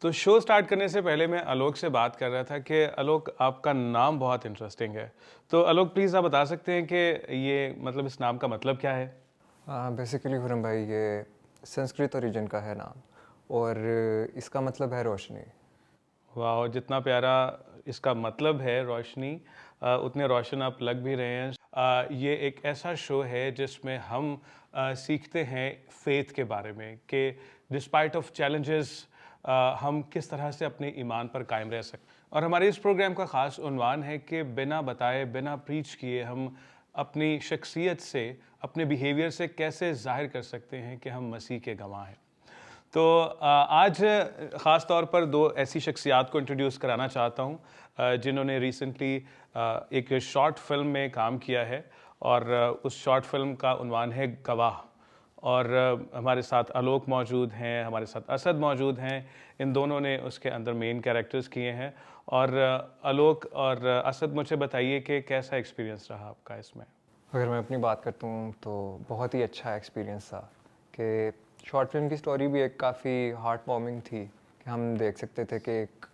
तो show start करने से पहले मैं आलोक से बात कर रहा था कि आलोक आपका नाम बहुत इंटरेस्टिंग है। तो आलोक प्लीज़ आप बता सकते हैं कि ये मतलब इस नाम का मतलब क्या है? बेसिकली खुरम भाई ये संस्कृत ओरिजिन का है नाम और इसका मतलब है रोशनी। वाह, जितना प्यारा इसका मतलब है रोशनी, उतने रोशन आप लग भी रहे हैं। ये एक ऐसा शो है जिसमें हम सीखते हैं फेथ के बारे में कि डिस्पाइट ऑफ चैलेंजेस हम किस तरह से अपने ईमान पर कायम रह सकते। और हमारे इस प्रोग्राम का ख़ास उन्वान है कि बिना बताए बिना प्रीच किए हम अपनी शख्सियत से, अपने बिहेवियर से कैसे ज़ाहिर कर सकते हैं कि हम मसीह के गवाह हैं। तो आज ख़ास तौर पर दो ऐसी शख्सियात को इंट्रोड्यूस कराना चाहता हूँ जिन्होंने रिसेंटली एक शॉर्ट फिल्म में काम किया है और उस शॉर्ट फिल्म का उन्वान है गवाह। और हमारे साथ आलोक मौजूद हैं, हमारे साथ असद मौजूद हैं। इन दोनों ने उसके अंदर मेन कैरेक्टर्स किए हैं। और आलोक और असद, मुझे बताइए कि कैसा एक्सपीरियंस रहा आपका इसमें? अगर मैं अपनी बात करता हूँ तो बहुत ही अच्छा एक्सपीरियंस था कि शॉर्ट फिल्म की स्टोरी भी एक काफ़ी हार्ट वार्मिंग थी कि हम देख सकते थे कि एक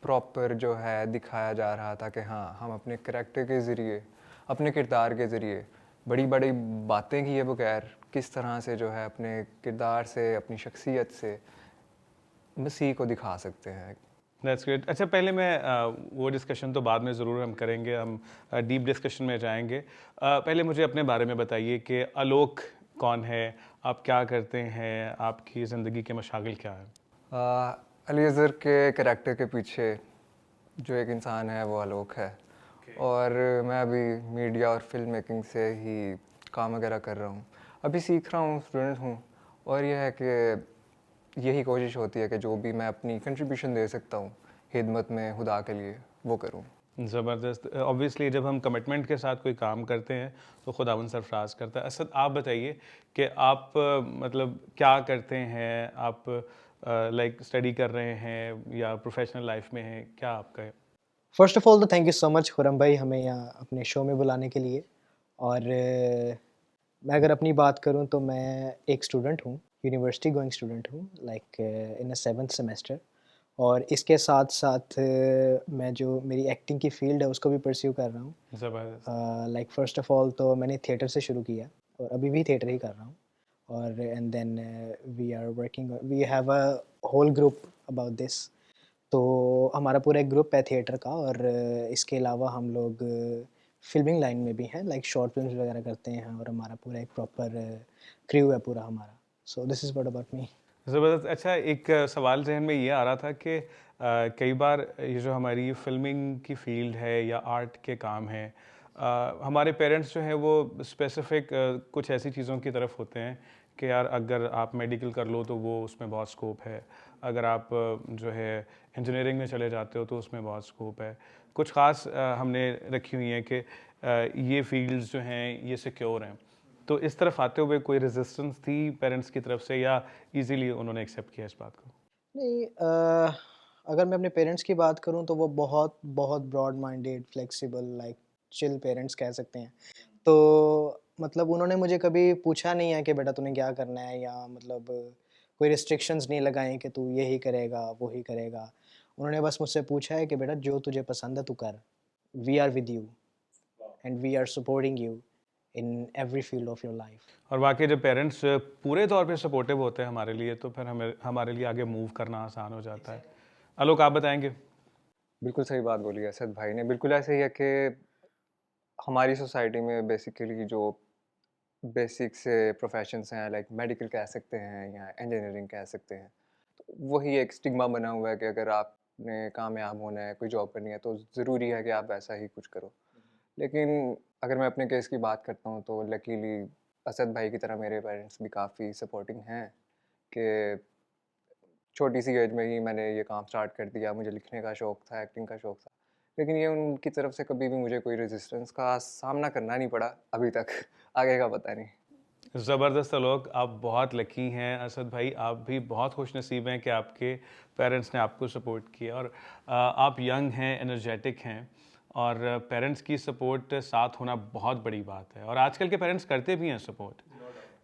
प्रॉपर जो है दिखाया जा रहा था कि हाँ हम अपने करैक्टर के ज़रिए, अपने किरदार के ज़रिए बड़ी बड़ी बातें किए बगैर किस तरह से जो है अपने किरदार से, अपनी शख्सियत से मसीह को दिखा सकते हैं। That's great. अच्छा, पहले मैं वो डिस्कशन तो बाद में ज़रूर हम करेंगे, हम डीप डिस्कशन में जाएंगे। पहले मुझे अपने बारे में बताइए कि आलोक कौन है, आप क्या करते हैं, आपकी ज़िंदगी के मशागिल क्या है? अलीज़र के करैक्टर के पीछे जो एक इंसान है वो आलोक है। और मैं अभी मीडिया और फिल्म मेकिंग से ही काम वगैरह कर रहा हूँ, अभी सीख रहा हूँ, स्टूडेंट हूँ। और यह है कि यही कोशिश होती है कि जो भी मैं अपनी कंट्रीब्यूशन दे सकता हूँ खिदमत में खुदा के लिए वो करूँ। ज़बरदस्त। ऑब्वियसली जब हम कमिटमेंट के साथ कोई काम करते हैं तो खुदावंद सरफराज करता है। असद, आप बताइए कि आप मतलब क्या करते हैं? आप लाइक स्टडी कर रहे हैं या प्रोफेशनल लाइफ में हैं, क्या आपका है? फ़र्स्ट ऑफ़ ऑल तो thank you so much Khurram भाई हमें यहाँ अपने शो में बुलाने के लिए। और मैं अगर अपनी बात करूँ तो मैं एक स्टूडेंट हूँ, यूनिवर्सिटी गोइंग स्टूडेंट हूँ, like in a 7th semester. और इसके साथ-साथ मैं जो मेरी एक्टिंग की फ़ील्ड है उसको भी परस्यू कर रहा हूँ। ज़बरदस्त। लाइक फ़र्स्ट ऑफ़ ऑल तो मैंने थिएटर से शुरू किया और अभी भी थिएटर ही कर रहा हूँ। और and then we have a whole group about this. तो हमारा पूरा एक ग्रुप है थिएटर का। और इसके अलावा हम लोग फ़िल्मिंग लाइन में भी हैं, लाइक शॉर्ट फ़िल्म्स वगैरह करते हैं और हमारा पूरा एक प्रॉपर क्रू है पूरा हमारा। सो this is what about me. ज़बरदस्त। अच्छा, एक सवाल ज़हन में ये आ रहा था कि कई बार ये जो हमारी फ़िल्मिंग की फ़ील्ड है या आर्ट के काम हैं, हमारे पेरेंट्स जो हैं वो स्पेसिफ़िक कुछ ऐसी चीज़ों की तरफ होते हैं कि यार अगर आप मेडिकल कर लो तो वो उसमें बहुत स्कोप है, अगर आप जो है इंजीनियरिंग में चले जाते हो तो उसमें बहुत स्कोप है। कुछ ख़ास हमने रखी हुई हैं कि ये फ़ील्ड्स जो हैं ये सिक्योर हैं। तो इस तरफ आते हुए कोई रेजिस्टेंस थी पेरेंट्स की तरफ से या इजीली उन्होंने एक्सेप्ट किया इस बात को? नहीं, अगर मैं अपने पेरेंट्स की बात करूँ तो वो बहुत बहुत broad minded, flexible, like chill parents कह सकते हैं। तो मतलब उन्होंने मुझे कभी पूछा नहीं है कि बेटा तूने क्या करना है, या मतलब कोई रिस्ट्रिक्शंस नहीं लगाई कि तू ये ही करेगा, वो ही करेगा। उन्होंने बस मुझसे पूछा है कि बेटा जो तुझे पसंद है तू कर। We are with you and we are supporting you in every field of your life. और वाकई जब पेरेंट्स पूरे तौर पे सपोर्टिव होते हैं हमारे लिए तो फिर हमें हमारे लिए आगे मूव करना आसान हो जाता है। आलोक, आप बताएंगे? बिल्कुल सही बात बोली है असद भाई ने। बिल्कुल ऐसे ही है कि हमारी सोसाइटी में बेसिकली जो बेसिक से प्रोफेशंस हैं, लाइक मेडिकल कह सकते हैं या इंजीनियरिंग कह सकते हैं, तो वही एक स्टिग्मा बना हुआ है कि अगर आपने कामयाब होना है, कोई जॉब करनी है तो ज़रूरी है कि आप वैसा ही कुछ करो। लेकिन अगर मैं अपने केस की बात करता हूँ तो लकीली असद भाई की तरह मेरे पेरेंट्स भी काफ़ी सपोर्टिंग हैं कि छोटी सी एज में ही मैंने ये काम स्टार्ट कर दिया। मुझे लिखने का शौक़ था, एक्टिंग का शौक़ था, लेकिन ये उनकी तरफ से कभी भी मुझे कोई रेजिस्टेंस का सामना करना नहीं पड़ा अभी तक। आगे का पता नहीं। ज़बरदस्त आलोक, आप बहुत लकी हैं। असद भाई, आप भी बहुत खुशनसीब हैं कि आपके पेरेंट्स ने आपको सपोर्ट किया और आप यंग हैं, एनर्जेटिक हैं और पेरेंट्स की सपोर्ट साथ होना बहुत बड़ी बात है और आजकल के पेरेंट्स करते भी हैं सपोर्ट।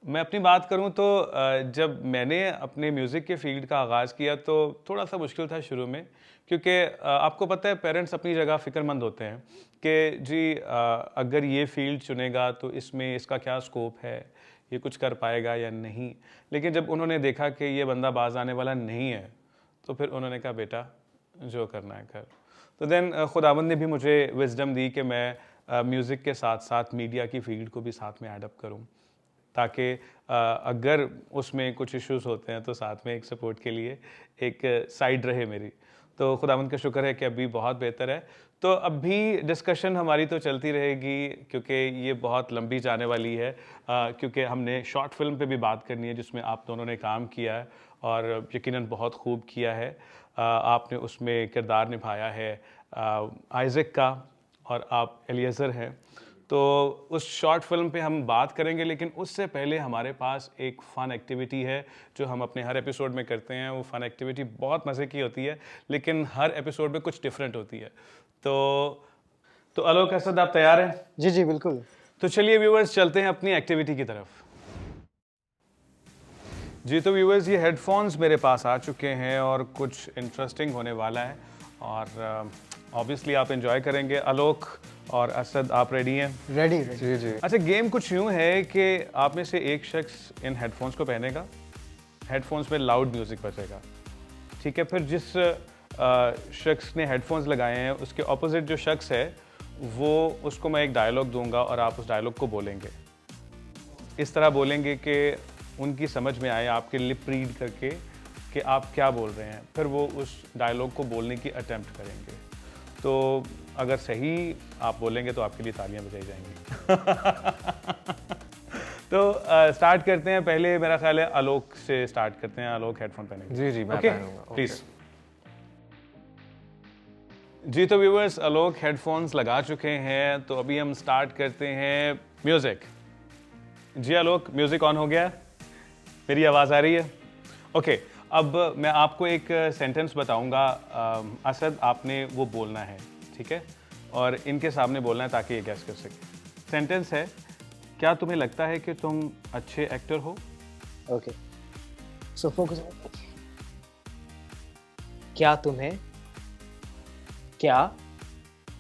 मैं अपनी बात करूं तो जब मैंने अपने म्यूज़िक के फील्ड का आगाज़ किया तो थोड़ा सा मुश्किल था शुरू में, क्योंकि आपको पता है पेरेंट्स अपनी जगह फ़िक्रमंद होते हैं कि जी अगर ये फील्ड चुनेगा तो इसमें इसका क्या स्कोप है, ये कुछ कर पाएगा या नहीं। लेकिन जब उन्होंने देखा कि ये बंदा बाज आने वाला नहीं है तो फिर उन्होंने कहा बेटा जो करना है कर। तो देन खुदावंद ने भी मुझे विजडम दी कि मैं म्यूज़िक के साथ साथ मीडिया की फील्ड को भी साथ में एडअप करूं, ताकि अगर उसमें कुछ इश्यूज होते हैं तो साथ में एक सपोर्ट के लिए एक साइड रहे मेरी। तो खुदावंद का शुक्र है कि अभी बहुत बेहतर है। तो अब भी डिस्कशन हमारी तो चलती रहेगी क्योंकि ये बहुत लंबी जाने वाली है, क्योंकि हमने शॉर्ट फिल्म पे भी बात करनी है जिसमें आप दोनों ने काम किया है और यकीनन बहुत खूब किया है। आपने उसमें किरदार निभाया है आइज़ेक का और आप एलिएज़र हैं। तो उस शॉर्ट फिल्म पे हम बात करेंगे, लेकिन उससे पहले हमारे पास एक फ़न एक्टिविटी है जो हम अपने हर एपिसोड में करते हैं। वो फ़न एक्टिविटी बहुत मज़े की होती है, लेकिन हर एपिसोड में कुछ डिफरेंट होती है। तो आलोक, असद, आप तैयार हैं? जी जी बिल्कुल। तो चलिए व्यूअर्स, चलते हैं अपनी एक्टिविटी की तरफ। जी तो व्यूअर्स, ये हेडफोन्स मेरे पास आ चुके हैं और कुछ इंटरेस्टिंग होने वाला है और ऑब्वियसली आप एंजॉय करेंगे। आलोक और असद, आप रेडी हैं? रेडी जी जी। अच्छा, गेम कुछ यूँ है कि आप में से एक शख्स इन हेडफोन्स को पहनेगा, हेडफोन्स में लाउड म्यूज़िक बजेगा, ठीक है। फिर जिस शख्स ने हेडफोन्स लगाए हैं उसके ऑपोजिट जो शख्स है वो उसको मैं एक डायलॉग दूंगा और आप उस डायलॉग को बोलेंगे। इस तरह बोलेंगे कि उनकी समझ में आए, आपके लिप रीड करके कि आप क्या बोल रहे हैं। फिर वो उस डायलॉग को बोलने की अटेम्प्ट करेंगे। तो अगर सही आप बोलेंगे तो आपके लिए तालियां बजाई जाएंगी। तो स्टार्ट करते हैं। पहले मेरा ख्याल है आलोक से स्टार्ट करते हैं। आलोक हेडफोन पहनेंगे। जी जी, मैं ओके, पहनूंगा। प्लीज। जी तो व्यूअर्स, आलोक हेडफोन्स लगा चुके हैं, तो अभी हम स्टार्ट करते हैं म्यूजिक। जी आलोक, म्यूजिक ऑन हो गया? मेरी आवाज़ आ रही है? ओके, अब मैं आपको एक सेंटेंस बताऊंगा। असद, आपने वो बोलना है, ठीक है, और इनके सामने बोलना है ताकि ये गैस कर सके। सेंटेंस है, क्या तुम्हें लगता है कि तुम अच्छे एक्टर हो? Okay, so focus. क्या तुम्हें क्या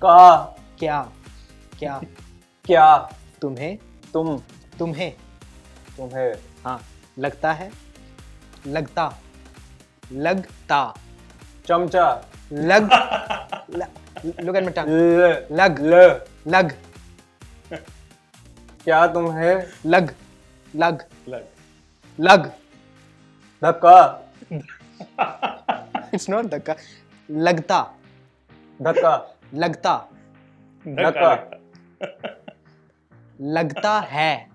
का क्या क्या क्या तुम्हें तुम्हें हाँ लगता है, लगता चमचा लग लुक एट माय टंग। लग ल लग क्या तुम्हें लग लग लग लग धक्का इट्स नॉट धक्का। लगता धक्का लगता धक्का लगता है।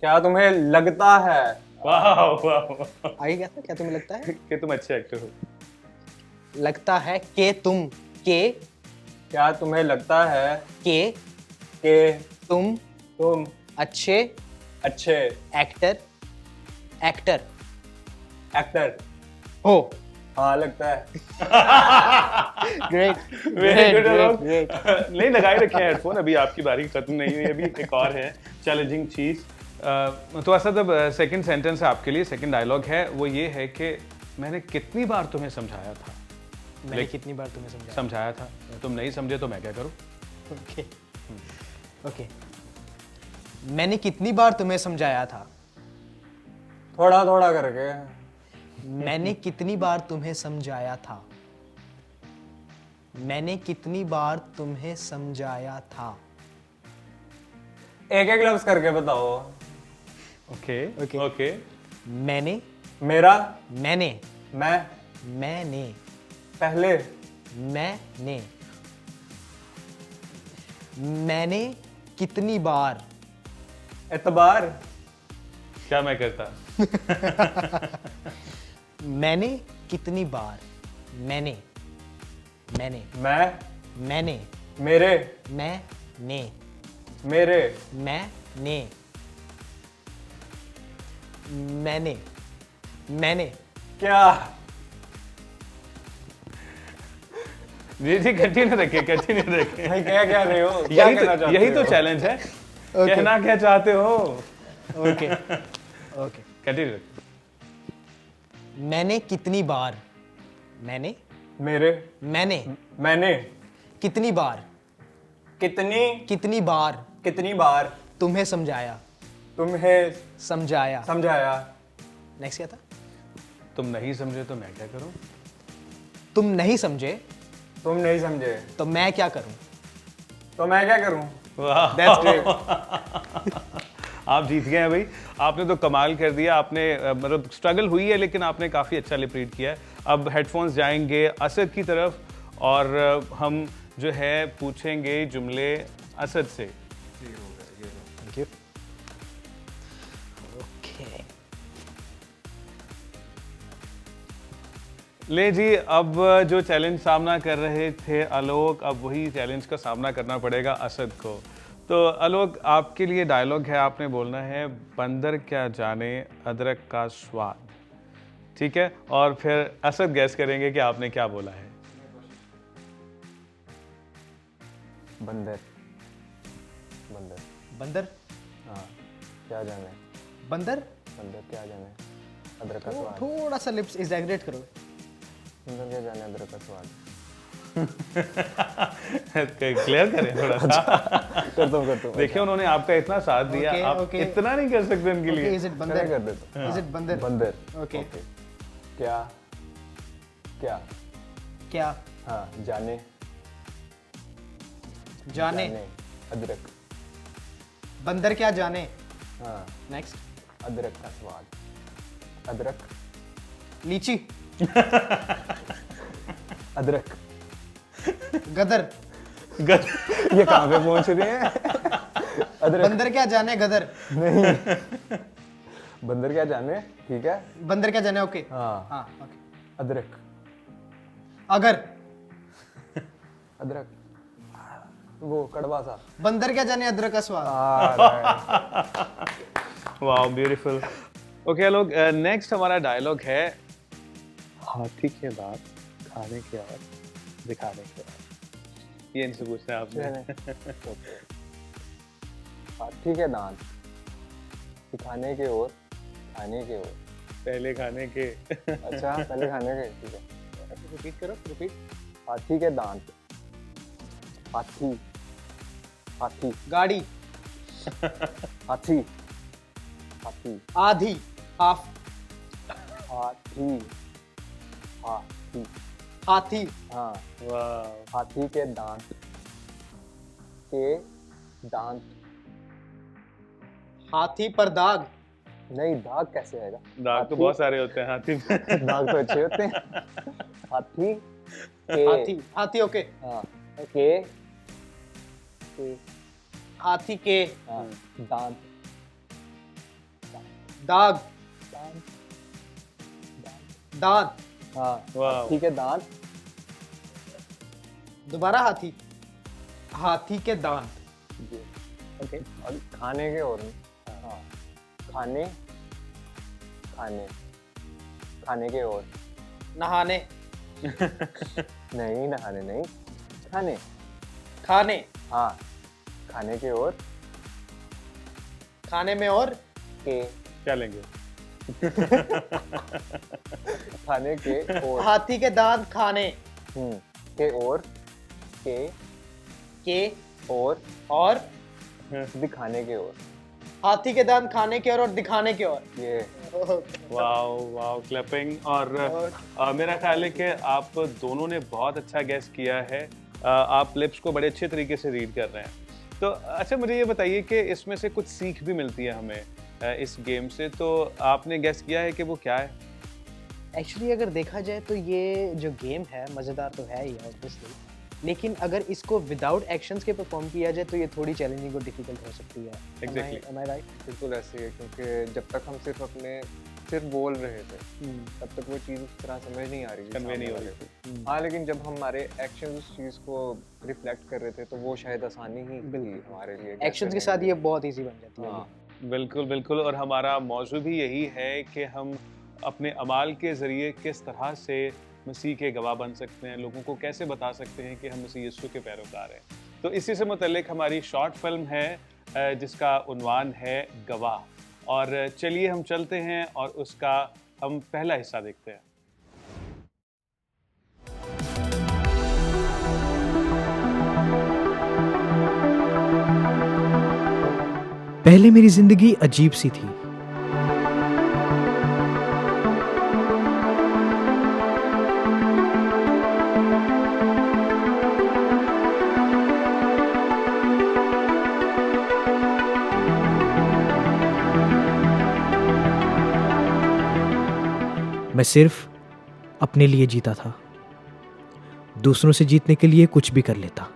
क्या तुम्हें लगता है? वाह वाह, आगे क्या था? क्या तुम्हें लगता है? कि तुम अच्छे एक्टर हो। लगता है कि तुम के क्या तुम्हें लगता है के तुम अच्छे अच्छे एक्टर एक्टर हो? हाँ, लगता है। ग्रेट वेरी गुड आलोक। ग्रेट। नहीं लगाए रखे हैं हेडफोन, अभी आपकी बारी खत्म नहीं हुई, अभी एक और है चैलेंजिंग चीज। तो असद, अब सेकंड सेंटेंस है आपके लिए, सेकंड डायलॉग है, वो ये है कि मैंने कितनी बार तुम्हें समझाया था। मैंने कितनी बार तुम्हें समझाया था, तुम नहीं समझे तो मैं क्या करूं? ओके ओके, मैंने कितनी बार तुम्हें समझाया था। थोड़ा थोड़ा करके। मैंने कितनी बार तुम्हें समझाया था। मैंने कितनी बार तुम्हें समझाया था। एक एक लफ्ज करके बताओ। Okay okay. ओके। मैंने मेरा मैंने मैं पहले मैंने मैंने कितनी बार एतबार क्या मैं करता? मैंने कितनी बार मैंने मैं मैंने मेरे मैंने मैंने क्या जी जी, कंटिन्यू रखिए भाई क्या कह रहे हो? क्या कहना चाहते यही तो हो? चैलेंज है। कहना क्या चाहते हो? Okay okay. कंटिन्यू। मैंने कितनी बार मैंने मेरे मैंने मैंने कितनी बार कितनी बार कितनी बार तुम्हें समझाया तुम्हें समझाया। नेक्स्ट क्या था? तुम नहीं समझे तो मैं क्या करूं? तुम नहीं समझे तुम नहीं समझे तो मैं क्या करूं? तो मैं क्या करूं? वाह, That's great. आप जीत गए हैं भाई। आपने तो कमाल कर दिया। आपने मतलब स्ट्रगल हुई है लेकिन आपने काफ़ी अच्छा लिप रीड किया है। अब हेडफोन्स जाएंगे असद की तरफ और हम जो है पूछेंगे जुमले असद से। Thank you. ओके। ले जी, अब जो चैलेंज सामना कर रहे थे आलोक, अब वही चैलेंज का सामना करना पड़ेगा असद को। तो आलोक, आपके लिए डायलॉग है, आपने बोलना है बंदर क्या जाने अदरक का स्वाद। ठीक है, और फिर असद गैस करेंगे कि आपने क्या बोला है। बंदर बंदर बंदर हाँ, क्या जाने बंदर बंदर क्या जाने अदरक का स्वाद। थोड़ा सा लिप्स एग्जैगरेट करो। बंदर क्या जाने अदरक का स्वाद। क्लियर करें थोड़ा सा। करता हूँ देखिए, उन्होंने आपका इतना साथ दिया, Okay, आप okay. इतना नहीं कर सकते उनके लिए। इज इट कर बंदर? देता हूँ। इज इट बंदर? बंदर ओके। क्या क्या क्या हाँ, जाने जाने अदरक। बंदर क्या जाने। हाँ, नेक्स्ट। अदरक का स्वाद। अदरक लीची। अदरक। गदर। ये कहाँ पे पहुंच रहे हैं? अदरक। बंदर क्या जाने गदर। बंदर क्या जाने, ठीक है। बंदर क्या जाने, ओके। हाँ, हाँ ओके। अदरक। अगर अदरक वो कड़वा सा। बंदर क्या जाने अदरक का स्वाद। Wow, beautiful. ओके लोग, नेक्स्ट हमारा डायलॉग है हाथी के दांत खाने के और दिखाने के और। ये इनसे पूछना है आपने। हाथी के दांत दिखाने के और खाने के और। पहले खाने के। अच्छा, पहले खाने के, ठीक है। रिपीट करो, रिपीट। हाथी के दांत। हाथी हाथी गाड़ी। हाथी हाथी आधी हाफ। हाथी हाथी हाथी। हाँ, वाह, हाथी के दांत हाथी पर दाग। नहीं, दाग कैसे आएगा? दाग तो हाथी- बहुत सारे होते हैं हाथी में। दाग तो अच्छे होते हैं। हाथी के हाथी हाथी ओके। हाँ, के हाथी के हाँ, दांत दाग दांत दांत। हाँ, वाह। हाथी के दांत। दोबारा हाथी। हाथी के दांत। जी, ओके। और खाने के और नहीं। हाँ, खाने खाने खाने के और नहाने। नहीं, नहाने नहीं, खाने। खाने। हाँ, खाने के और खाने में और के क्या लेंगे? खाने के और हाथी के दांत खाने के और के के और और दिखाने के और। हाथी के दांत खाने के और दिखाने के और। ये वाओ वाओ, क्लैपिंग। और मेरा ख्याल है कि आप दोनों ने बहुत अच्छा गैस किया है। आप लिप्स को बड़े अच्छे तरीके से रीड कर रहे हैं। तो अच्छा, मुझे ये बताइए कि इसमें से कुछ सीख भी मिलती है हमें इस गेम से, तो आपने गैस किया है कि वो क्या है? एक्चुअली अगर देखा जाए तो ये जो गेम है मज़ेदार तो है ही ऑब्वियसली, लेकिन अगर इसको विदाउट एक्शंस के परफॉर्म किया जाए तो ये थोड़ी चैलेंजिंग और डिफिकल्ट हो सकती है। Exactly. Am I right? बिल्कुल ऐसे ही है, क्योंकि जब तक हम सिर्फ बोल रहे थे तब तक वो चीज़ उस तरह समझ नहीं आ रही थी, कन्वे नहीं हो सामने रही वाले को। हाँ, लेकिन जब हमारे एक्शन उस चीज़ को रिफ्लेक्ट कर रहे थे तो वो शायद आसानी ही थी हमारे लिए। एक्शंस के साथ ये बहुत इजी बन जाती है। हाँ, बिल्कुल बिल्कुल। और हमारा मौजू भी यही है कि हम अपने अमाल के ज़रिए किस तरह से मसीह के गवाह बन सकते हैं, लोगों को कैसे बता सकते हैं कि हम मसीह यीशु के पैरोकार हैं। तो इसी से मुतल्लिक हमारी शॉर्ट फिल्म है जिसका उन्वान है गवाह। और चलिए हम चलते हैं और उसका हम पहला हिस्सा देखते हैं। पहले मेरी जिंदगी अजीब सी थी। मैं सिर्फ अपने लिए जीता था, दूसरों से जीतने के लिए कुछ भी कर लेता।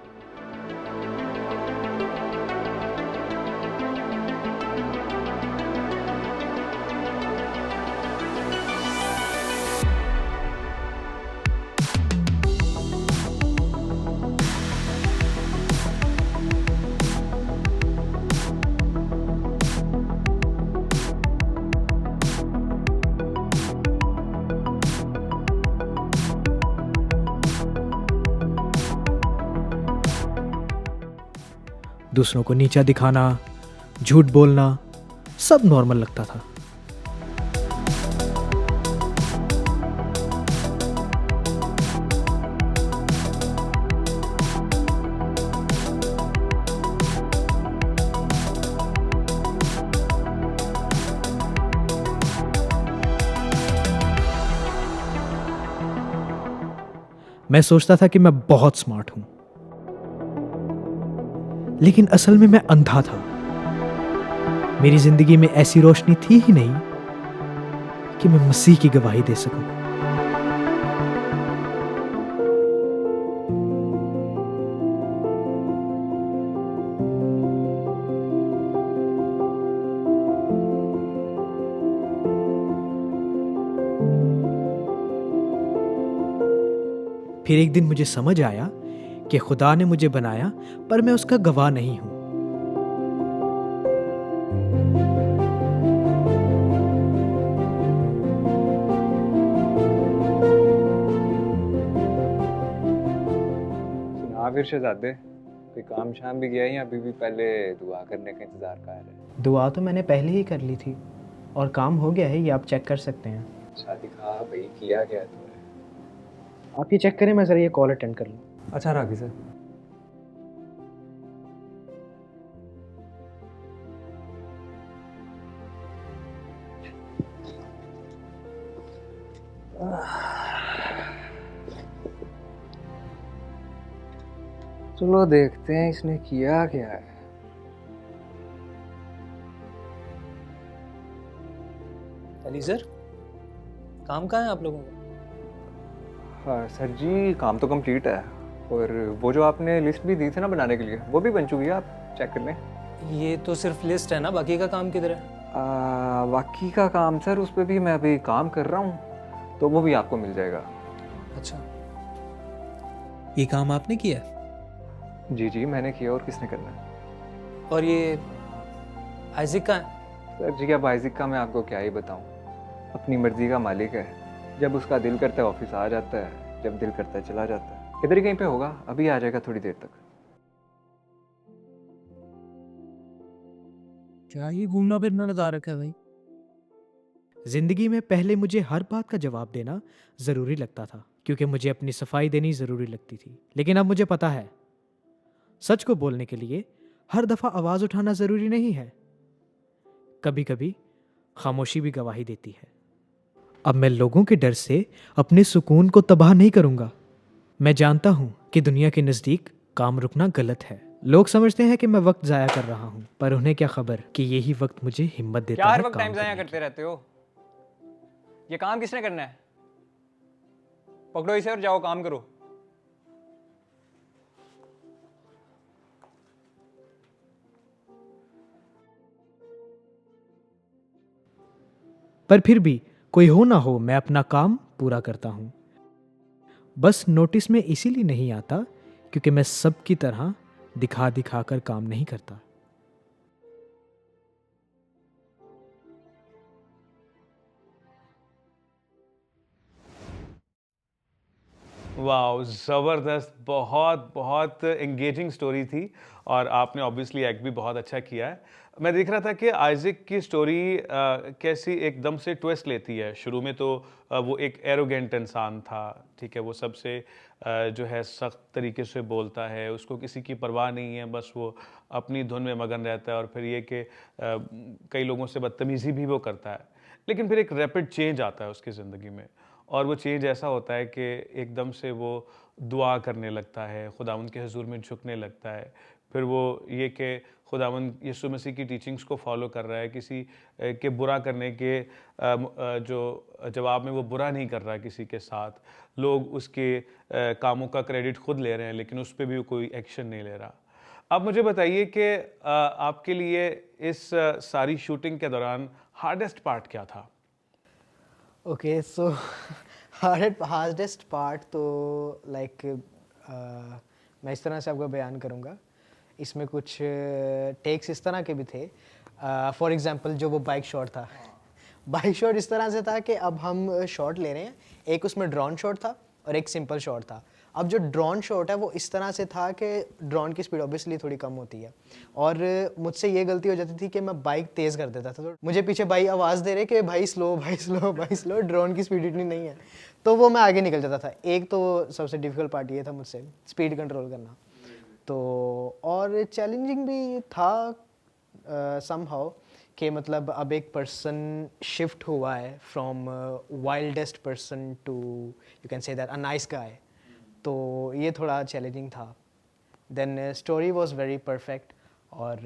दूसरों को नीचा दिखाना, झूठ बोलना, सब नॉर्मल लगता था। मैं सोचता था कि मैं बहुत स्मार्ट हूं, लेकिन असल में मैं अंधा था। मेरी जिंदगी में ऐसी रोशनी थी ही नहीं कि मैं मसीह की गवाही दे सकूं। फिर एक दिन मुझे समझ आया कि खुदा ने मुझे बनाया, पर मैं उसका गवाह नहीं हूं। फिर शहजादे, कोई काम शाम भी गया है या अभी भी पहले दुआ करने का इंतजार कर रहे हैं? दुआ तो मैंने पहले ही कर ली थी और काम हो गया है, ये आप चेक कर सकते हैं। अच्छा दिखा भाई, किया क्या है तुमने? आप ये चेक करें, मैं ज़रा ये कॉल अटेंड कर लूँ। अच्छा रागी सर। चलो देखते हैं इसने किया क्या है। अली सर, काम कहाँ है आप लोगों का? हाँ सर जी, काम तो कंप्लीट है और वो जो आपने लिस्ट भी दी थी ना बनाने के लिए, वो भी बन चुकी है, आप चेक कर लें। ये तो सिर्फ लिस्ट है ना, बाकी का काम किधर है? बाकी का काम सर, उस पर भी मैं अभी काम कर रहा हूँ, तो वो भी आपको मिल जाएगा। अच्छा, ये काम आपने किया? जी जी मैंने किया, और किसने करना है? और ये आइजिक का है? सर जी अब आइजिक का मैं आपको क्या ही बताऊँ, अपनी मर्जी का मालिक है। जब उसका दिल करता है ऑफिस आ जाता है, जब दिल करता है चला जाता है। इधर ही कहीं पे होगा, अभी आ जाएगा थोड़ी देर तक। क्या ये घूमना फिरना लगा रखा है भाई? जिंदगी में पहले मुझे हर बात का जवाब देना जरूरी लगता था, क्योंकि मुझे अपनी सफाई देनी जरूरी लगती थी। लेकिन अब मुझे पता है, सच को बोलने के लिए हर दफा आवाज उठाना जरूरी नहीं है। कभी कभी खामोशी भी गवाही देती है। अब मैं लोगों के डर से अपने सुकून को तबाह नहीं करूंगा। मैं जानता हूं कि दुनिया के नजदीक काम रुकना गलत है। लोग समझते हैं कि मैं वक्त जाया कर रहा हूं, पर उन्हें क्या खबर कि यही वक्त मुझे हिम्मत देता क्या है हर वक्त काम टाइम जाया करने करते की। रहते हो? ये काम किसने करना है? पकड़ो इसे और जाओ काम करो। पर फिर भी कोई हो ना हो, मैं अपना काम पूरा करता हूं। बस नोटिस में इसीलिए नहीं आता क्योंकि मैं सबकी तरह दिखा दिखा कर काम नहीं करता। वाओ! ज़बरदस्त, बहुत बहुत एंगेजिंग स्टोरी थी और आपने ऑब्वियसली एक्ट भी बहुत अच्छा किया है। मैं देख रहा था कि आइज़ैक की स्टोरी कैसी एकदम से ट्विस्ट लेती है। शुरू में तो वो एक एरोगेंट इंसान था, ठीक है? वो सबसे जो है सख्त तरीके से बोलता है, उसको किसी की परवाह नहीं है, बस वो अपनी धुन में मगन रहता है और फिर ये कि कई लोगों से बदतमीज़ी भी वो करता है। लेकिन फिर एक रैपिड चेंज आता है उसकी ज़िंदगी में और वो चेंज ऐसा होता है कि एकदम से वो दुआ करने लगता है, खुदावंद के हुज़ूर में झुकने लगता है। फिर वो ये कि खुदावंद यीशु मसीह की टीचिंग्स को फ़ॉलो कर रहा है, किसी के बुरा करने के जो जवाब में वो बुरा नहीं कर रहा है किसी के साथ। लोग उसके कामों का क्रेडिट खुद ले रहे हैं, लेकिन उस पे भी वो कोई एक्शन नहीं ले रहा। आप मुझे बताइए कि आपके लिए इस सारी शूटिंग के दौरान हार्डेस्ट पार्ट क्या था? ओके सो हार्डेस्ट पार्ट तो लाइक मैं इस तरह से आपको बयान करूँगा। इसमें कुछ टेक्स इस तरह के भी थे। फॉर एग्जांपल जो वो बाइक शॉट था, बाइक शॉट इस तरह से था कि अब हम शॉट ले रहे हैं, एक उसमें ड्रोन शॉट था और एक सिंपल शॉट था। अब जो ड्रोन शॉट है वो इस तरह से था कि ड्रोन की स्पीड ऑब्वियसली थोड़ी कम होती है और मुझसे ये गलती हो जाती थी कि मैं बाइक तेज़ कर देता था, तो मुझे पीछे भाई आवाज़ दे रहे कि भाई स्लो भाई स्लो भाई स्लो, ड्रोन की स्पीड इतनी नहीं है, तो वो मैं आगे निकल जाता था। एक तो सबसे डिफ़िकल्ट पार्ट ये था मुझसे स्पीड कंट्रोल करना। तो और चैलेंजिंग भी था समहाउ कि मतलब अब एक पर्सन शिफ्ट हुआ है from wildest person to you can say that a nice guy, तो ये थोड़ा चैलेंजिंग था। Then story was very perfect और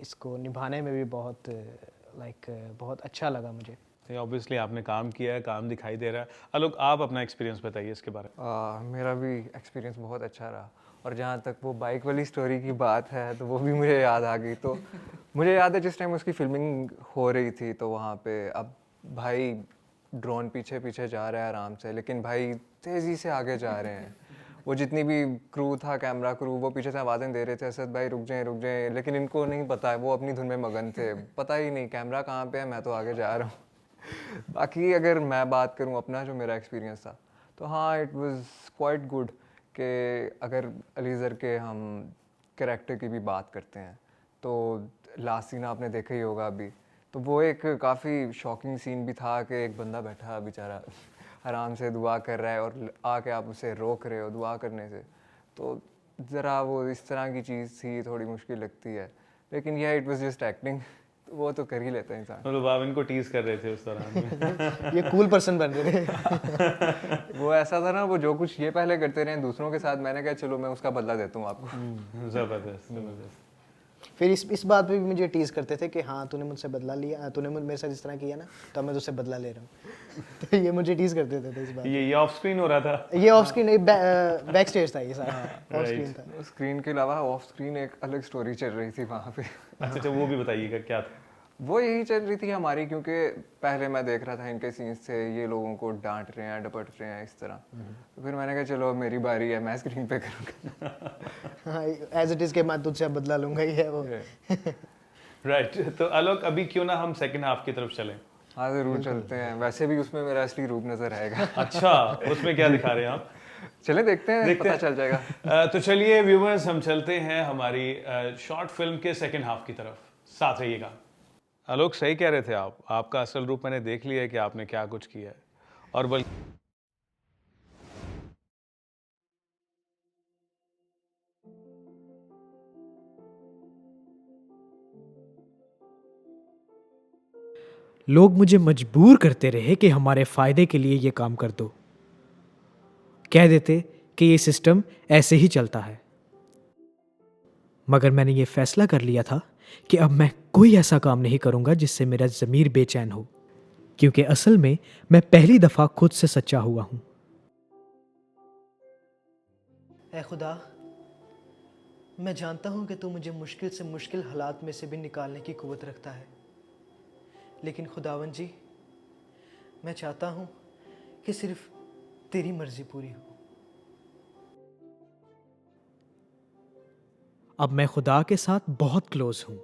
इसको निभाने में भी बहुत बहुत अच्छा लगा मुझे। ऑब्वियसली आपने काम किया है, काम दिखाई दे रहा है। आलोक, आप अपना एक्सपीरियंस बताइए इसके बारे में। मेरा भी एक्सपीरियंस बहुत अच्छा रहा और जहाँ तक वो बाइक वाली स्टोरी की बात है तो वो भी मुझे याद आ गई। तो मुझे याद है जिस टाइम उसकी फिल्मिंग हो रही थी तो वहाँ पे अब भाई ड्रोन पीछे पीछे जा रहा है आराम से, लेकिन भाई तेज़ी से आगे जा रहे हैं। वो जितनी भी क्रू था, कैमरा क्रू, वो पीछे से आवाज़ें दे रहे थे असद भाई रुक जाएं, लेकिन इनको नहीं पता है, वो अपनी धुन में मगन थे, पता ही नहीं कैमरा कहाँ पे है, मैं तो आगे जा रहा हूँ। बाकी अगर मैं बात करूँ अपना जो मेरा एक्सपीरियंस था तो हाँ इट वाज क्वाइट गुड कि अगर अलीज़र के हम कैरेक्टर की भी बात करते हैं तो लास्ट सीन आपने देखा ही होगा अभी, तो वो एक काफ़ी शॉकिंग सीन भी था कि एक बंदा बैठा बेचारा आराम से दुआ कर रहा है और आके आप उसे रोक रहे हो दुआ करने से, तो ज़रा वो इस तरह की चीज़ थी, थोड़ी मुश्किल लगती है, लेकिन यह इट वाज जस्ट एक्टिंग, वो तो कर ही लेता है इंसान। मतलब आप इनको टीज कर रहे थे उस दौरान। ये कूल पर्सन बन रहे थे। वो ऐसा था ना, वो जो कुछ ये पहले करते रहे दूसरों के साथ, मैंने कहा चलो मैं उसका बदला देता हूँ आपको। जबरदस्त जबरदस्त। फिर इस बात पे भी मुझे टीज करते थे कि हाँ तूने मुझसे बदला लिया, तूने मेरे साथ इस तरह किया ना, तो मैं तुझसे बदला ले रहा हूँ। तो ये मुझे टीज करते थे इस बात ये ऑफ स्क्रीन हो रहा था। ये ऑफ स्क्रीन नहीं, बैक स्टेज था ये सारा, ऑफ स्क्रीन था। स्क्रीन के अलावा ऑफ स्क्रीन एक अलग स्टोरी चल रही थी वहाँ पे। अच्छा, वो भी बताइएगा क्या था। वो यही चल रही थी हमारी, क्योंकि पहले मैं देख रहा था इनके सीन्स से ये लोगों को डांट रहे हैं, डपट रहे हैं इस तरह, तो फिर मैंने कहा चलो अब मेरी बारी है, मैं स्क्रीन पे करूँगा। हाँ एज इट इज के मैं तुझसे बदला लूंगा ही है वो। राइट, तो आलोक अभी क्यों ना हम सेकंड हाफ की तरफ चलें। हाँ ज़रूर चलते हैं, वैसे भी उसमें मेरा असली रूप नज़र आएगा। अच्छा, उसमें क्या दिखा रहे हैं आप। चले देखते हैं, पता चल जाएगा। तो चलिए व्यूवर्स, हम चलते हैं हमारी शॉर्ट फिल्म के सेकंड हाफ की तरफ, साथ रहिएगा। आलोक, सही कह रहे थे आप, आपका असल रूप मैंने देख लिया है कि आपने क्या कुछ किया है, और बल्कि लोग मुझे मजबूर करते रहे कि हमारे फायदे के लिए ये काम कर दो, कह देते कि ये सिस्टम ऐसे ही चलता है। मगर मैंने ये फैसला कर लिया था कि अब मैं कोई ऐसा काम नहीं करूंगा जिससे मेरा ज़मीर बेचैन हो, क्योंकि असल में मैं पहली दफ़ा खुद से सच्चा हुआ हूं। ऐ खुदा, मैं जानता हूं कि तू मुझे मुश्किल से मुश्किल हालात में से भी निकालने की कुव्वत रखता है, लेकिन खुदावन जी, मैं चाहता हूं कि सिर्फ तेरी मर्जी पूरी हो। अब मैं खुदा के साथ बहुत क्लोज हूं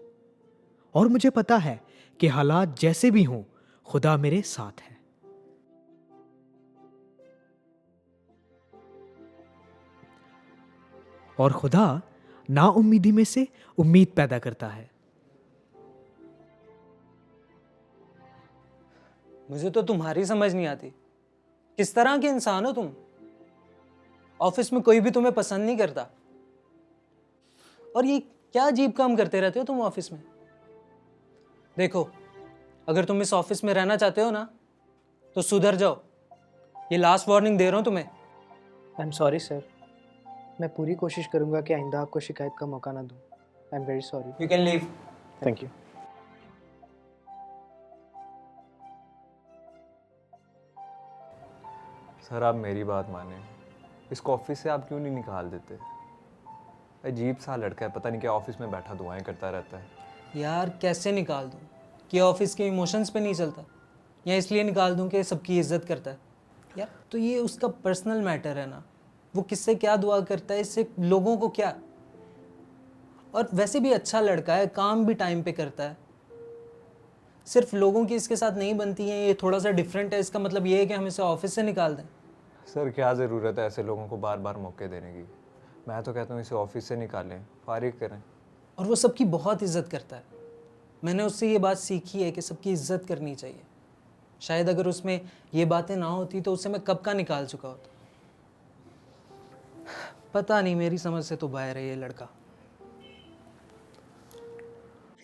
और मुझे पता है कि हालात जैसे भी हों, खुदा मेरे साथ है। और खुदा नाउम्मीदी में से उम्मीद पैदा करता है। मुझे तो तुम्हारी समझ नहीं आती, किस तरह के इंसान हो तुम? ऑफिस में कोई भी तुम्हें पसंद नहीं करता, और ये क्या अजीब काम करते रहते हो तुम ऑफिस में? देखो, अगर तुम इस ऑफिस में रहना चाहते हो ना, तो सुधर जाओ। ये लास्ट वार्निंग दे रहा हूं तुम्हें। आई एम सॉरी सर, मैं पूरी कोशिश करूंगा कि आइंदा आपको शिकायत का मौका ना दूं। I am very sorry. You can leave. Thank you. Sir आप मेरी बात माने, इसको ऑफिस से आप क्यों नहीं निकाल देते? अजीब सा लड़का है, पता नहीं क्या ऑफिस में बैठा दुआएं करता रहता है। यार कैसे निकाल दूं? कि ऑफिस के इमोशंस पे नहीं चलता, या इसलिए निकाल दूं कि सबकी इज्जत करता है? यार तो ये उसका पर्सनल मैटर है ना, वो किससे क्या दुआ करता है, इससे लोगों को क्या? और वैसे भी अच्छा लड़का है, काम भी टाइम पे करता है। सिर्फ लोगों की इसके साथ नहीं बनती है, ये थोड़ा सा डिफरेंट है, इसका मतलब ये है कि हम इसे ऑफिस से निकाल दें? सर क्या ज़रूरत है ऐसे लोगों को बार बार मौके देने की? मैं तो कहता हूँ इसे ऑफिस से निकालें, फारिग करें। और वो सबकी बहुत इज्जत करता है। मैंने उससे ये बात सीखी है कि सबकी इज्जत करनी चाहिए। शायद अगर उसमें ये बातें ना होती तो उसे मैं कब का निकाल चुका होता। पता नहीं, मेरी समझ से तो बाहर है ये लड़का।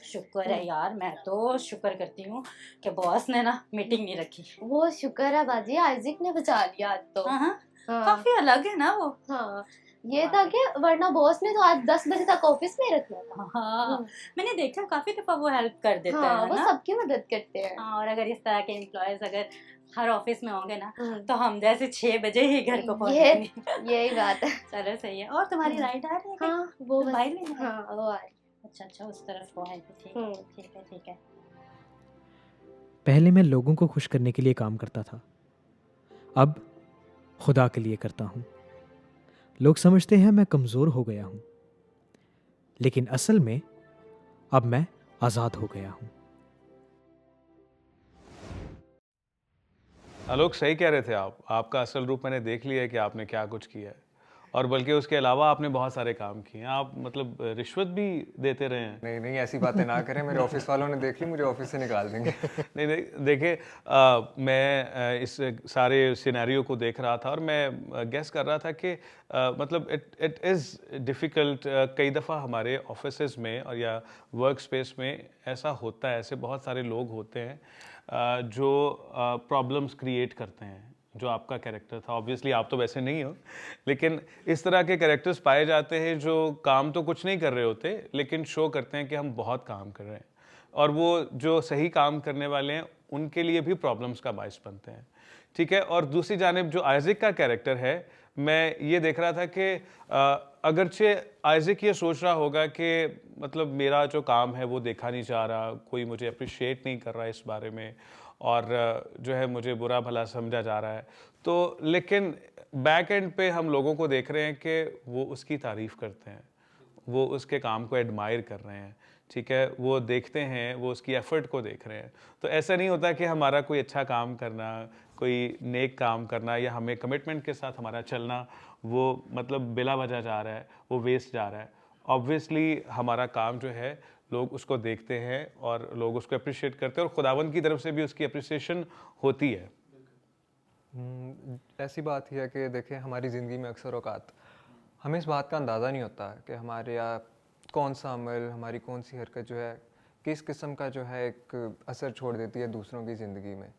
शुक्र है यार, मैं तो शुक्र करती हूँ कि बॉस ने ना मीटिंग नहीं रखी। वो शुक्र है बाजी, आइजिक ने बचा लिया आज तो। हाँ हाँ, हाँ काफी अलग है ना वो। हाँ, ये था कि वरना बॉस ने तो आज 10 बजे तक ऑफिस में रखना था। हाँ, मैंने देखा काफी दफा वो हेल्प कर देता हाँ, है वो ना। सबकी मदद करते हैं। हाँ, और अगर इस तरह के एम्प्लॉयज अगर हर ऑफिस में होंगे ना, तो हम जैसे 6 बजे ही घर को ये पहुंचेंगे। यही बात है। चलो सही है। और तुम्हारी राइड आ रही है कहीं? हाँ वो बस, मोबाइल में है? हाँ वो आ रही। अच्छा अच्छा, उस तरफ वो है। ठीक है ठीक है ठीक है। पहले मैं लोगों को खुश करने के लिए काम करता था, अब खुदा के लिए करता हूँ। लोग समझते हैं मैं कमज़ोर हो गया हूँ, लेकिन असल में अब मैं आज़ाद हो गया हूँ। आलोक, सही कह रहे थे आप। आपका असल रूप मैंने देख लिया है कि आपने क्या कुछ किया है, और बल्कि उसके अलावा आपने बहुत सारे काम किए हैं। आप मतलब रिश्वत भी देते रहे हैं। नहीं नहीं, ऐसी बातें ना करें, मेरे ऑफिस वालों ने देख ली, मुझे ऑफिस से निकाल देंगे। नहीं नहीं, देखिए मैं इस सारे सिनेरियो को देख रहा था और मैं गेस कर रहा था कि मतलब इट इज़ डिफ़िकल्ट। कई दफ़ा हमारे ऑफिसेज में और या वर्क स्पेस में ऐसा होता है, ऐसे बहुत सारे लोग होते हैं जो प्रॉब्लम्स क्रिएट करते हैं। जो आपका कैरेक्टर था, ऑब्वियसली आप तो वैसे नहीं हो, लेकिन इस तरह के कैरेक्टर्स पाए जाते हैं जो काम तो कुछ नहीं कर रहे होते, लेकिन शो करते हैं कि हम बहुत काम कर रहे हैं, और वो जो सही काम करने वाले हैं उनके लिए भी प्रॉब्लम्स का बायस बनते हैं। ठीक है। और दूसरी जानिब जो आइज़िक का कैरेक्टर है, मैं ये देख रहा था कि अगरचे आइज़िक ये सोच रहा होगा कि मतलब मेरा जो काम है वो देखा नहीं जा रहा, कोई मुझे अप्रिशिएट नहीं कर रहा इस बारे में, और जो है मुझे बुरा भला समझा जा रहा है, तो लेकिन बैक एंड पे हम लोगों को देख रहे हैं कि वो उसकी तारीफ़ करते हैं, वो उसके काम को एडमायर कर रहे हैं। ठीक है, वो देखते हैं, वो उसकी एफ़र्ट को देख रहे हैं। तो ऐसा नहीं होता कि हमारा कोई अच्छा काम करना, कोई नेक काम करना या हमें कमिटमेंट के साथ हमारा चलना वो मतलब बिला वजह जा रहा है, वो वेस्ट जा रहा है। ऑब्वियसली हमारा काम जो है लोग उसको देखते हैं और लोग उसको अप्रिशिएट करते हैं, और खुदावंद की तरफ से भी उसकी अप्रिसिएशन होती है। ऐसी बात ही है कि देखें, हमारी ज़िंदगी में अक्सर औकात हमें इस बात का अंदाज़ा नहीं होता कि हमारे यहाँ कौन सा अमल, हमारी कौन सी हरकत जो है किस किस्म का जो है एक असर छोड़ देती है दूसरों की ज़िंदगी में।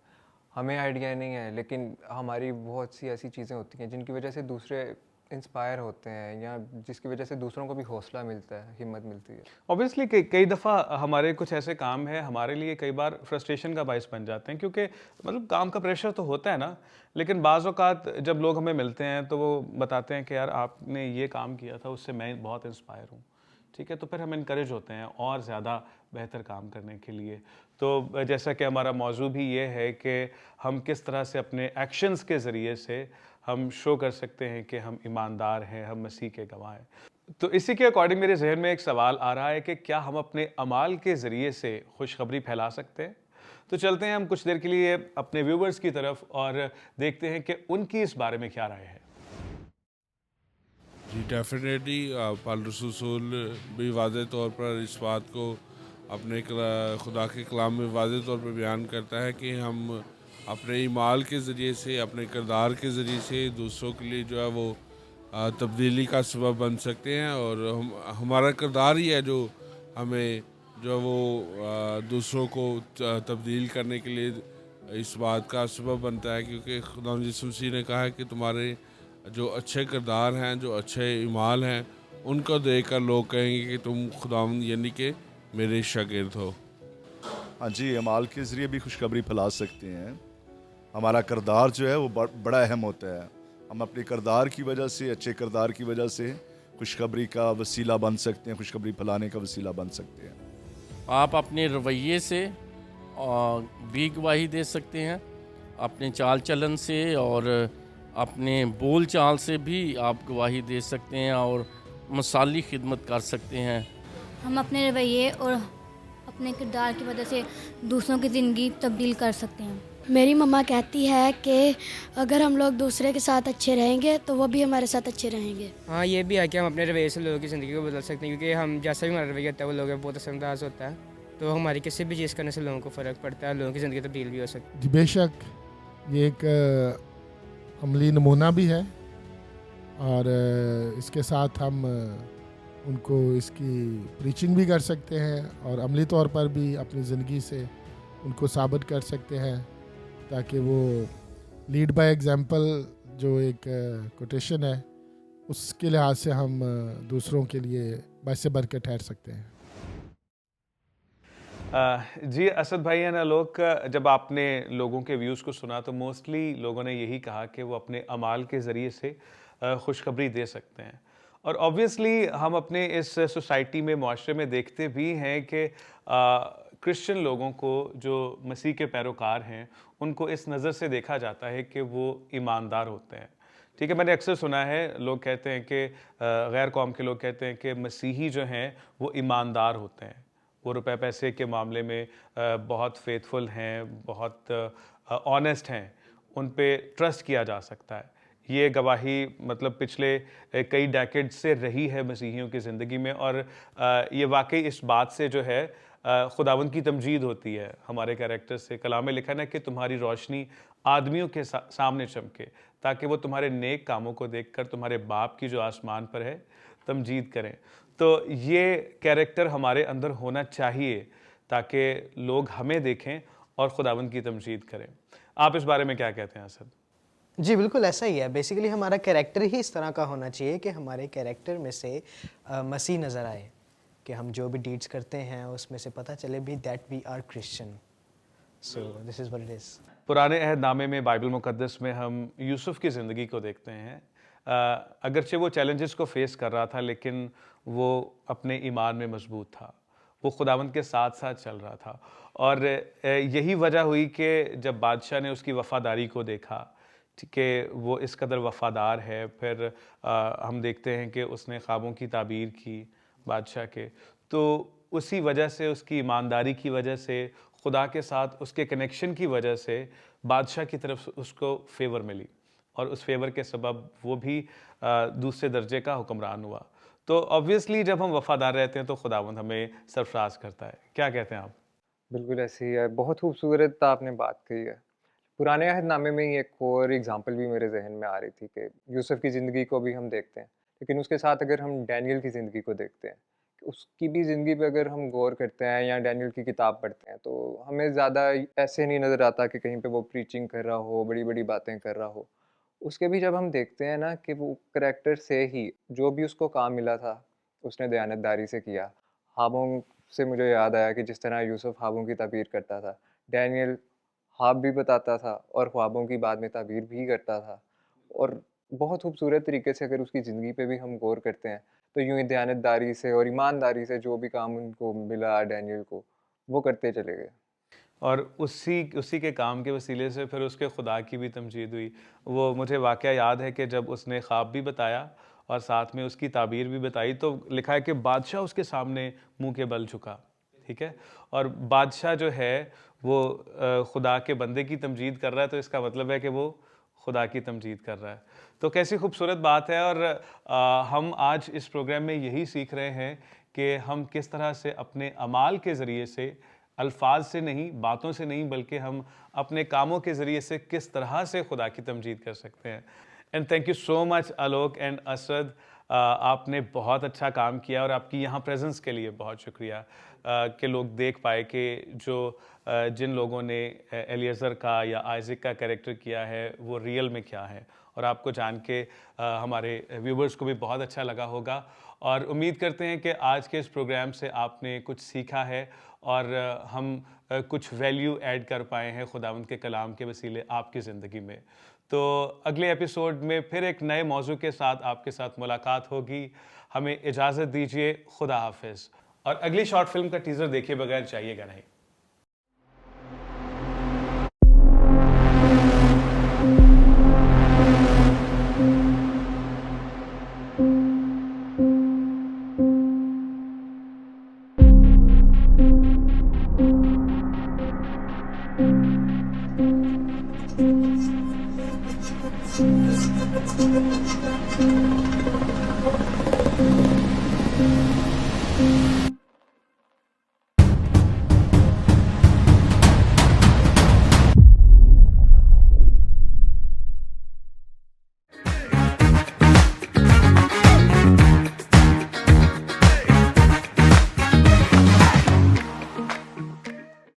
हमें आइडिया नहीं है, लेकिन हमारी बहुत सी ऐसी चीज़ें होती हैं जिनकी वजह से दूसरे इंस्पायर होते हैं, या जिसकी वजह से दूसरों को भी हौसला मिलता है, हिम्मत मिलती है। ऑब्वियसली कई दफ़ा हमारे कुछ ऐसे काम हैं हमारे लिए कई बार फ्रस्ट्रेशन का बायस बन जाते हैं, क्योंकि मतलब काम का प्रेशर तो होता है ना, लेकिन बाज़ औक़ात जब लोग हमें मिलते हैं तो वो बताते हैं कि यार आपने ये काम किया था, उससे मैं बहुत इंस्पायर हूँ। ठीक है, तो फिर हम इनकरेज होते हैं और ज़्यादा बेहतर काम करने के लिए। तो जैसा कि हमारा मौजू भी ये है कि हम किस तरह से अपने एक्शंस के ज़रिए से हम शो कर सकते हैं कि हम ईमानदार हैं, हम मसीह के गवाह हैं। तो इसी के अकॉर्डिंग मेरे जहन में एक सवाल आ रहा है कि क्या हम अपने अमाल के ज़रिए से खुशखबरी फैला सकते हैं? तो चलते हैं हम कुछ देर के लिए अपने व्यूवर्स की तरफ और देखते हैं कि उनकी इस बारे में क्या राय है। जी डेफिनेटली पाल रसूल भी वाज़े तौर पर इस बात को अपने खुदा के कलाम में वाज़े तौर पर बयान करता है कि हम अपने ईमाल के ज़रिए से, अपने किरदार के ज़रिए से दूसरों के लिए जो है वो तब्दीली का सबब बन सकते हैं, और हमारा किरदार ही है जो हमें जो है वो दूसरों को तब्दील करने के लिए इस बात का सबब बनता है, क्योंकि खुदा यीशु मसीह ने कहा है कि तुम्हारे जो अच्छे किरदार हैं, जो अच्छे ईमाल हैं, उनको देखकर लोग कहेंगे कि तुम खुदावंद यानी कि मेरे शागिर्द हो। हाँ जी, अमाल के ज़रिए भी खुशखबरी फैला सकते हैं। हमारा किरदार जो है वो बड़ा अहम होता है। हम अपने किरदार की वजह से, अच्छे किरदार की वजह से खुशखबरी का वसीला बन सकते हैं, खुशखबरी फैलाने का वसीला बन सकते हैं। आप अपने रवैये से भी गवाही दे सकते हैं, अपने चाल चलन से और अपने बोल चाल से भी आप गवाही दे सकते हैं और मिसाली खिदमत कर सकते हैं। हम अपने रवैये और अपने किरदार की वजह से दूसरों की ज़िंदगी तब्दील कर सकते हैं। मेरी मम्मा कहती है कि अगर हम लोग दूसरे के साथ अच्छे रहेंगे तो वो भी हमारे साथ अच्छे रहेंगे। हाँ, ये भी है कि हम अपने रवैये से लोगों की ज़िंदगी को बदल सकते हैं, क्योंकि हम जैसा भी हमारा रवैया होता है वो लोगों को बहुत असरअंदाज होता है, तो हमारी किसी भी चीज़ करने से लोगों को फ़र्क पड़ता है, लोगों की ज़िंदगी तब्दील भी हो सकती है। जी बेशक, ये एक अमली नमूना भी है, और इसके साथ हम उनको इसकी प्रीचिंग भी कर सकते हैं और अमली तौर पर भी अपनी ज़िंदगी से उनको साबित कर सकते हैं, ताकि वो लीड बाय एग्जांपल जो एक कोटेशन है उसके लिहाज से हम दूसरों के लिए बायसे बरकत ठहर सकते हैं। जी असद भाई है ना, लोग जब आपने लोगों के व्यूज़ को सुना तो मोस्टली लोगों ने यही कहा कि वो अपने अमाल के ज़रिए से खुशखबरी दे सकते हैं, और ऑब्वियसली हम अपने इस सोसाइटी में, माशरे में देखते भी हैं कि क्रिश्चियन लोगों को जो मसीह के पैरोकार हैं उनको इस नज़र से देखा जाता है कि वो ईमानदार होते हैं। ठीक है, मैंने अक्सर सुना है लोग कहते हैं कि गैर कौम के लोग कहते हैं कि मसीही जो हैं वो ईमानदार होते हैं, वो रुपए पैसे के मामले में बहुत फेथफुल हैं, बहुत ऑनेस्ट हैं, उन पे ट्रस्ट किया जा सकता है। ये गवाही मतलब पिछले कई डेकेड से रही है मसीहियों की ज़िंदगी में, और ये वाकई इस बात से जो है खुदावंद की तमजीद होती है हमारे कैरेक्टर से। कलाम में लिखा ना कि तुम्हारी रोशनी आदमियों के सामने चमके, ताकि वो तुम्हारे नेक कामों को देखकर तुम्हारे बाप की जो आसमान पर है तमजीद करें। तो ये कैरेक्टर हमारे अंदर होना चाहिए ताकि लोग हमें देखें और खुदावंद की तमजीद करें। आप इस बारे में क्या कहते हैं असद? जी बिल्कुल ऐसा ही है। बेसिकली हमारा कैरेक्टर ही इस तरह का होना चाहिए कि हमारे कैरेक्टर में से मसीह नज़र आए, कि हम जो भी डीड्स करते हैं उसमें से पता चले भी that we are Christian. So this is what it is. पुराने अहदनामे में, बाइबल मुकद्दस में हम यूसुफ की ज़िंदगी को देखते हैं। अगरचे वो चैलेंजेस को फेस कर रहा था, लेकिन वो अपने ईमान में मजबूत था, वो खुदावंद के साथ साथ चल रहा था, और यही वजह हुई कि जब बादशाह ने उसकी वफ़ादारी को देखा कि वो इस कदर वफ़ादार है, फिर हम देखते हैं कि उसने ख्वाबों की ताबीर की बादशाह के, तो उसी वजह से, उसकी ईमानदारी की वजह से, खुदा के साथ उसके कनेक्शन की वजह से बादशाह की तरफ उसको फेवर मिली, और उस फेवर के सबब वो भी दूसरे दर्जे का हुक्मरान हुआ। तो ऑब्वियसली जब हम वफ़ादार रहते हैं तो खुदावंद हमें सरफराज करता है। क्या कहते हैं आप? बिल्कुल ऐसे ही है, बहुत खूबसूरत आपने बात कही है। पुराने अहदनामे में ही एक और एग्जांपल भी मेरे जहन में आ रही थी कि यूसुफ की ज़िंदगी को भी हम देखते हैं, लेकिन उसके साथ अगर हम डैनियल की ज़िंदगी को देखते हैं, उसकी भी ज़िंदगी पे अगर हम गौर करते हैं या डैनियल की किताब पढ़ते हैं, तो हमें ज़्यादा ऐसे नहीं नज़र आता कि कहीं पे वो प्रीचिंग कर रहा हो, बड़ी-बड़ी बातें कर रहा हो। उसके भी जब हम देखते हैं ना कि वो करैक्टर से ही जो भी उसको काम मिला था, उसने दयानतदारी से किया। ख्वाबों से मुझे याद आया कि जिस तरह यूसुफ ख्वाबों की ताबीर करता था, डैनियल ख्वाब भी बताता था और ख्वाबों की बाद में ताबीर भी करता था, और बहुत खूबसूरत तरीके से अगर उसकी ज़िंदगी पे भी हम गौर करते हैं, तो यूँ ही दयानतदारी से और ईमानदारी से जो भी काम उनको मिला डैनियल को, वो करते चले गए। और उसी के काम के वसीले से फिर उसके खुदा की भी तमजीद हुई। वो मुझे वाक़या याद है कि जब उसने ख्वाब भी बताया और साथ में उसकी ताबीर भी बताई, तो लिखा है कि बादशाह उसके सामने मुँह के बल झुका। ठीक है, और बादशाह जो है वो खुदा के बंदे की तमजीद कर रहा है, तो इसका मतलब है कि वो खुदा की तमजीद कर रहा है। तो कैसी खूबसूरत बात है। और हम आज इस प्रोग्राम में यही सीख रहे हैं कि हम किस तरह से अपने अमाल के ज़रिए से, अल्फाज से नहीं, बातों से नहीं, बल्कि हम अपने कामों के ज़रिए से किस तरह से खुदा की तमजीद कर सकते हैं। And thank you so much Alok and Asad, आपने बहुत अच्छा काम किया और आपकी यहाँ प्रेजेंस के लिए बहुत शुक्रिया कि लोग देख पाए कि जो जिन लोगों ने एलिएज़र का या आइज़िक का कैरेक्टर किया है वो रियल में क्या है। और आपको जान के हमारे व्यूवर्स को भी बहुत अच्छा लगा होगा और उम्मीद करते हैं कि आज के इस प्रोग्राम से आपने कुछ सीखा है और हम कुछ वैल्यू ऐड कर पाए हैं खुदावंद के कलाम के वसीले आपकी ज़िंदगी में। तो अगले एपिसोड में फिर एक नए मौजू के साथ आपके साथ मुलाकात होगी। हमें इजाज़त दीजिए, खुदा हाफिज़। और अगली शॉर्ट फिल्म का टीज़र देखे बगैर जाइएगा नहीं।